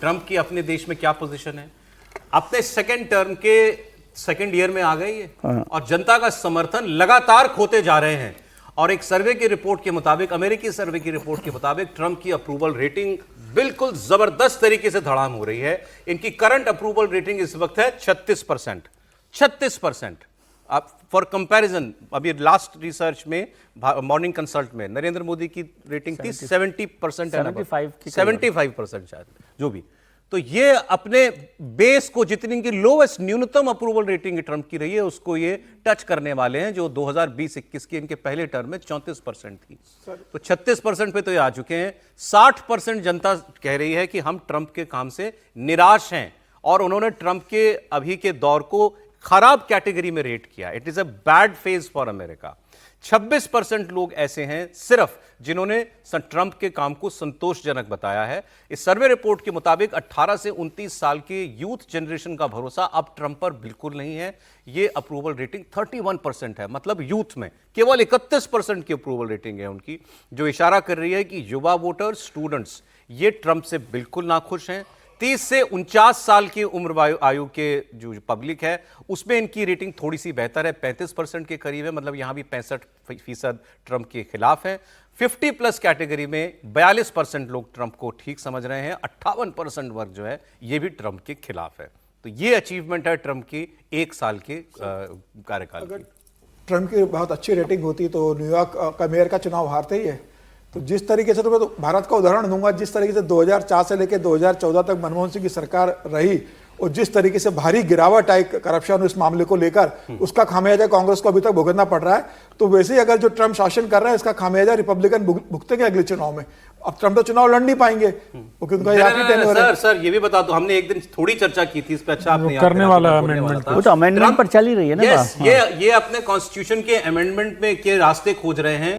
Trump की अपने देश में क्या पोजीशन है? अपने सेकेंड टर्म के सेकेंड ईयर में आ गए ये, और जनता का समर्थन लगातार खोते जा रहे हैं। और एक सर्वे की रिपोर्ट के मुताबिक, अमेरिकी सर्वे की रिपोर्ट के मुताबिक, ट्रंप की अप्रूवल रेटिंग बिल्कुल जबरदस्त तरीके से धड़ाम हो रही है। इनकी करंट अप्रूवल रेटिंग इस वक्त है 36%। 36%। अब फॉर कंपैरिजन, अभी लास्ट रिसर्च में मॉर्निंग कंसल्ट में नरेंद्र मोदी की रेटिंग थी 70%, 75% शायद, जो भी। तो ये अपने बेस को, जितनी की लोवेस्ट न्यूनतम अप्रूवल रेटिंग ट्रंप की रही है, उसको ये टच करने वाले हैं, जो 2020-21 के इनके पहले टर्म में 34% थी। तो 36% पे तो ये आ चुके हैं। 60% जनता कह रही है कि हम ट्रंप के काम से निराश हैं, और उन्होंने ट्रंप के अभी के दौर को खराब कैटेगरी में रेट किया। It is a bad phase for America. 26% लोग ऐसे हैं सिर्फ जिन्होंने ट्रंप के काम को संतोषजनक बताया है। इस सर्वे रिपोर्ट के मुताबिक 18 से 29 साल के यूथ जनरेशन का भरोसा अब ट्रंप पर बिल्कुल नहीं है। ये अप्रूवल रेटिंग 31% है, मतलब यूथ में केवल 31% की अप्रूवल रेटिंग है उनकी, जो इशारा कर रही है कि युवा वोटर्स, स्टूडेंट्स, ये ट्रंप से बिल्कुल नाखुश हैं। 30 से 49 साल की उम्र आयु के जो पब्लिक है, उसमें इनकी रेटिंग थोड़ी सी बेहतर है, 35% के करीब है, मतलब यहां भी 65% ट्रंप के खिलाफ है। 50 प्लस कैटेगरी में 42% लोग ट्रंप को ठीक समझ रहे हैं, 58% वर्ग जो है ये भी ट्रंप के खिलाफ है। तो ये अचीवमेंट है ट्रंप की एक साल के कार्यकाल की। ट्रंप की बहुत अच्छी रेटिंग होती तो न्यूयॉर्क का मेयर का चुनाव हारते ही है। तो जिस तरीके से, तो मैं तो भारत का उदाहरण दूंगा, जिस तरीके से 2004 से लेकर 2014 तक मनमोहन सिंह की सरकार रही, और जिस तरीके से भारी गिरावट आई करप्शन इस मामले को लेकर, उसका खामियाजा कांग्रेस को अभी तक भुगतना पड़ रहा है। तो वैसे ही अगर जो ट्रंप शासन कर रहा है, इसका खामियाजा रिपब्लिकन भुगतेंगे अगले चुनाव में। अब ट्रंप तो चुनाव लड़ नहीं पाएंगे क्योंकि उनका सर ये भी बता दो, हमने एक दिन थोड़ी चर्चा की थी इस पे, अच्छा आपने करने वाला अमेंडमेंट, वो तो अमेंडमेंट पर चल ही रही है ना। ये अपने कॉन्स्टिट्यूशन के अमेंडमेंट में के रास्ते खोज रहे हैं।